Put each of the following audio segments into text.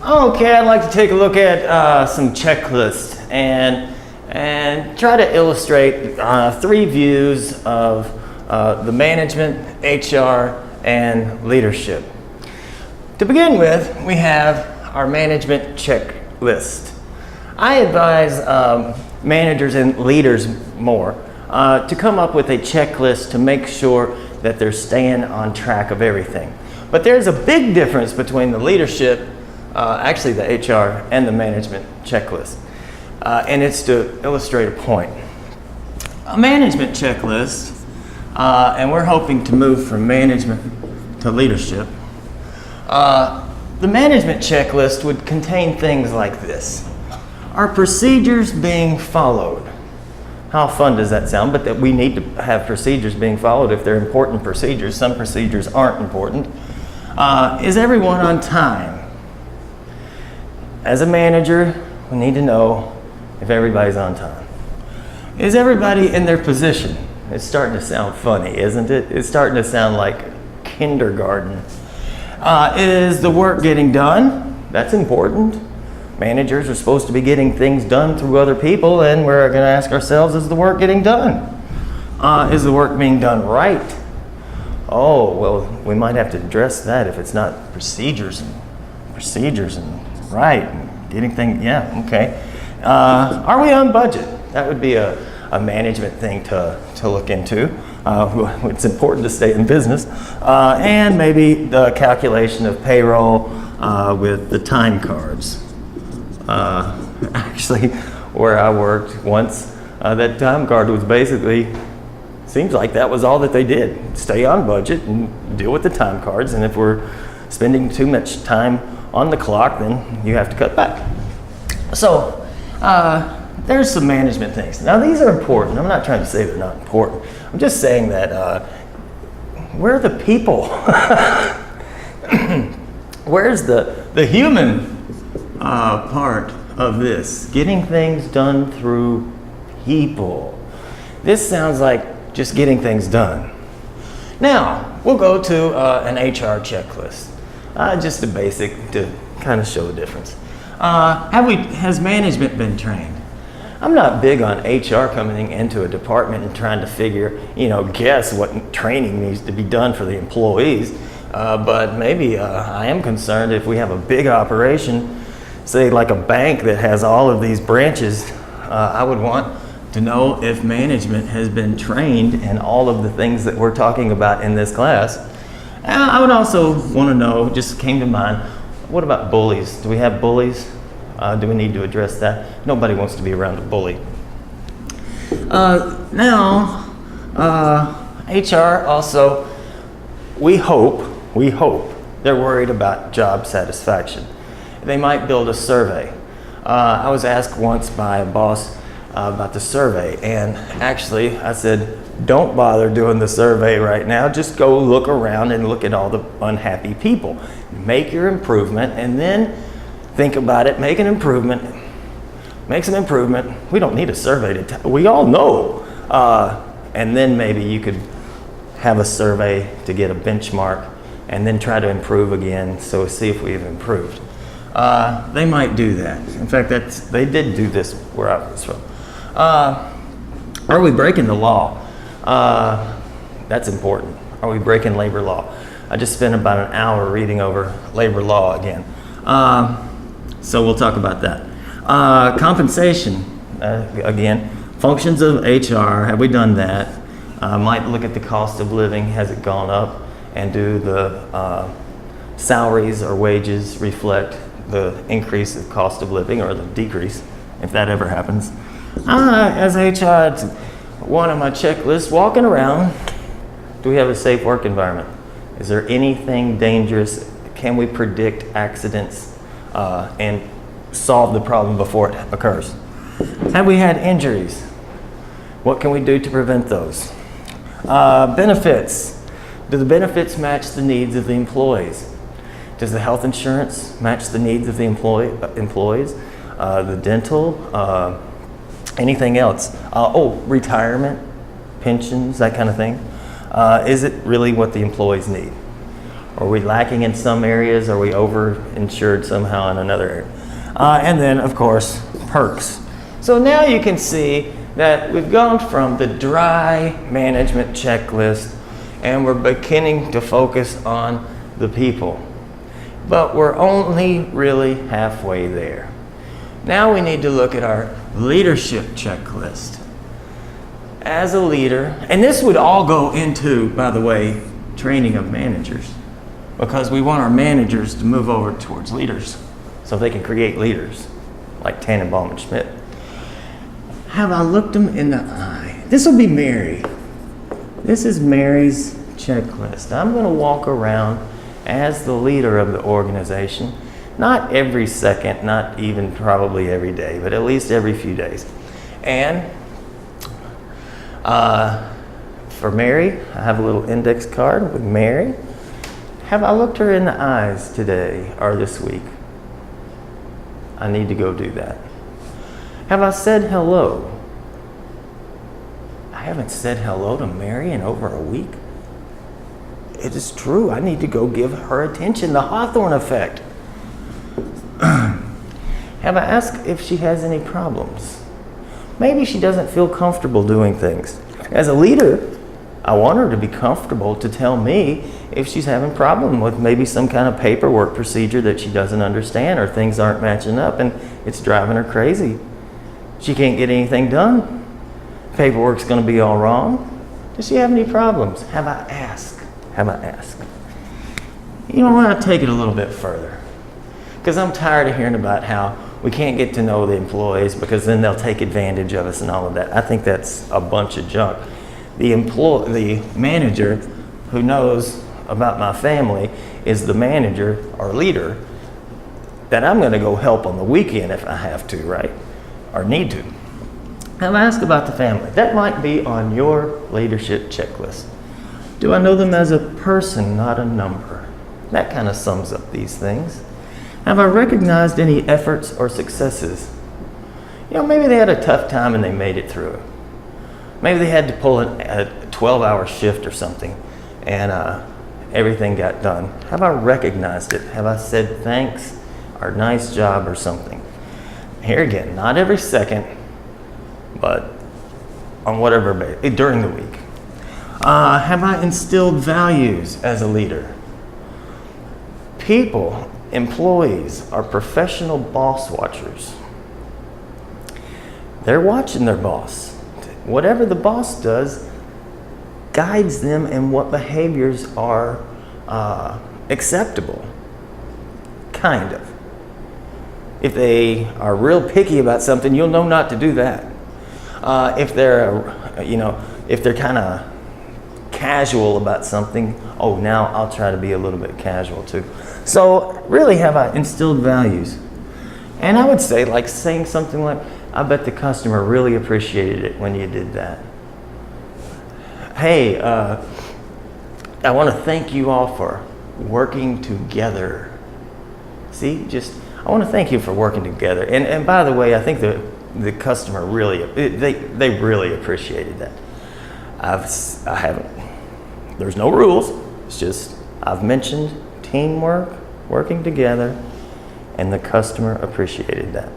Okay, I'd like to take a look at some checklists and try to illustrate three views of the management, HR, and leadership. To begin with, we have our management checklist. I advise managers and leaders more to come up with a checklist to make sure that they're staying on track of everything. But there's a big difference between the leadership, actually the HR, and the management checklist. And it's to illustrate a point. A management checklist, and we're hoping to move from management to leadership. The management checklist would contain things like this. Are procedures being followed? How fun does that sound? But that we need to have procedures being followed if they're important procedures. Some procedures aren't important. Is everyone on time? As a manager, we need to know if everybody's on time. Is everybody in their position? It's starting to sound funny, isn't it? It's starting to sound like kindergarten. Is the work getting done? That's important. Managers are supposed to be getting things done through other people, and we're going to ask ourselves, is the work getting done? Is the work being done right? Oh, well, we might have to address that if it's not procedures and right, and getting things, yeah, okay. Are we on budget? That would be a management thing to look into. It's important to stay in business. And maybe the calculation of payroll with the time cards. Actually, where I worked once, that time card was basically, seems like that was all that they did. Stay on budget and deal with the time cards. And if we're spending too much time on the clock, then you have to cut back. So there's some management things. Now these are important. I'm not trying to say they're not important. I'm just saying that we're the people. Where's the human part of this? Getting things done through people. This sounds like just getting things done. Now, we'll go to an HR checklist. Just a basic to kind of show the difference. Has management been trained? I'm not big on HR coming into a department and trying to guess what training needs to be done for the employees. But maybe I am concerned if we have a big operation, say like a bank that has all of these branches, I would want to know if management has been trained in all of the things that we're talking about in this class. I would also want to know, just came to mind, what about bullies? Do we have bullies? Do we need to address that? Nobody wants to be around a bully. Now, HR also, we hope they're worried about job satisfaction. They might build a survey. I was asked once by a boss about the survey, and actually I said, don't bother doing the survey right now. Just go look around and look at all the unhappy people. Make your improvement, and then think about it. Make an improvement. Make some improvement. We don't need a survey we all know. And then maybe you could have a survey to get a benchmark, and then try to improve again. So see if we've improved. They might do that. In fact, they did do this where I was from. Are we breaking the law? That's important. Are we breaking labor law? I just spent about an hour reading over labor law again. So we'll talk about that. Compensation, again, functions of HR, have we done that? Might look at the cost of living, has it gone up? And do the salaries or wages reflect the increase of cost of living or the decrease, if that ever happens? As HR, it's one of my checklists, walking around, do we have a safe work environment? Is there anything dangerous? Can we predict accidents and solve the problem before it occurs? Have we had injuries? What can we do to prevent those? Benefits. Do the benefits match the needs of the employees? Does the health insurance match the needs of the employees? The dental, anything else? Retirement, pensions, that kind of thing. Is it really what the employees need? Are we lacking in some areas? Are we over-insured somehow in another area? And then, of course, perks. So now you can see that we've gone from the dry management checklist and we're beginning to focus on the people. But we're only really halfway there. Now we need to look at our leadership checklist. As a leader, and this would all go into, by the way, training of managers, because we want our managers to move over towards leaders so they can create leaders like Tannenbaum and Schmidt. Have I looked them in the eye? This will be Mary. This is Mary's checklist. I'm going to walk around as the leader of the organization, not every second, not even probably every day, but at least every few days. And for Mary, I have a little index card with Mary. Have I looked her in the eyes today or this week? I need to go do that. Have I said hello? I haven't said hello to Mary in over a week. It is true. I need to go give her attention. The Hawthorne effect. Have I asked if she has any problems? Maybe she doesn't feel comfortable doing things. As a leader, I want her to be comfortable to tell me if she's having a problem with maybe some kind of paperwork procedure that she doesn't understand or things aren't matching up and it's driving her crazy. She can't get anything done. Paperwork's going to be all wrong. Does she have any problems? Have I asked? Have I asked? You know, I want to take it a little bit further because I'm tired of hearing about how we can't get to know the employees because then they'll take advantage of us and all of that. I think that's a bunch of junk. The manager who knows about my family is the manager or leader that I'm going to go help on the weekend if I have to, right? Or need to. Have I asked about the family? That might be on your leadership checklist. Do I know them as a person, not a number? That kind of sums up these things. Have I recognized any efforts or successes? You know, maybe they had a tough time and they made it through it. Maybe they had to pull a 12-hour shift or something and everything got done. Have I recognized it? Have I said thanks or nice job or something? Here again, not every second, but on whatever basis, during the week. Have I instilled values as a leader? People, employees, are professional boss watchers. They're watching their boss. Whatever the boss does guides them in what behaviors are acceptable, kind of. If they are real picky about something, you'll know not to do that. If they're kind of casual about something, oh, now I'll try to be a little bit casual too. So really, have I instilled values? And I would say, like saying something like, I bet the customer really appreciated it when you did that. Hey, I want to thank you all for working together. See, I want to thank you for working together. And by the way, I think the customer really, they really appreciated that. I haven't, there's no rules. It's just, I've mentioned teamwork, working together, and the customer appreciated that.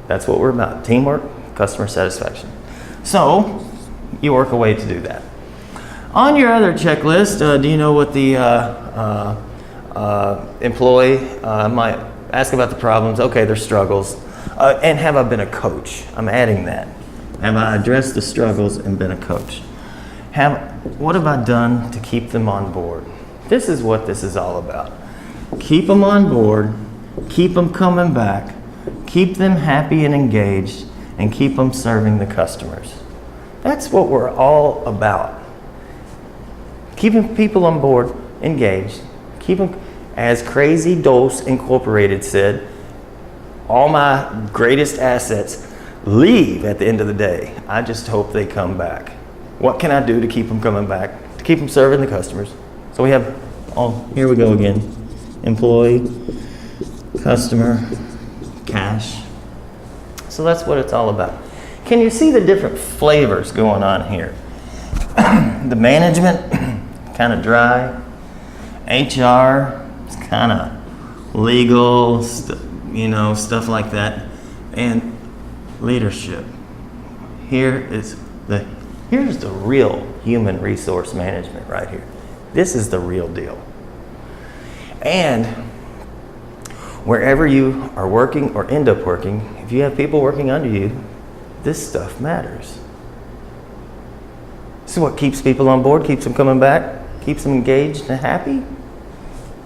That's what we're about, teamwork, customer satisfaction. So, you work a way to do that. On your other checklist, do you know what the employee might ask about the problems? Okay, their struggles. And have I been a coach? I'm adding that. Have I addressed the struggles and been a coach? What have I done to keep them on board? This is what this is all about. Keep them on board, keep them coming back, keep them happy and engaged, and keep them serving the customers. That's what we're all about. Keeping people on board, engaged, keep them, as Crazy Dose Incorporated said, all my greatest assets leave at the end of the day. I just hope they come back. What can I do to keep them coming back, to keep them serving the customers? So we have, here we go again. Employee, customer, cash. So that's what it's all about. Can you see the different flavors going on here? The management, kind of dry. HR is kind of legal, stuff like that. And leadership. Here's the real human resource management right here. This is the real deal. And wherever you are working or end up working, if you have people working under you, this stuff matters. This is what keeps people on board, keeps them coming back, keeps them engaged and happy,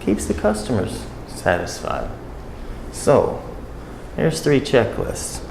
keeps the customers satisfied. So, here's 3 checklists.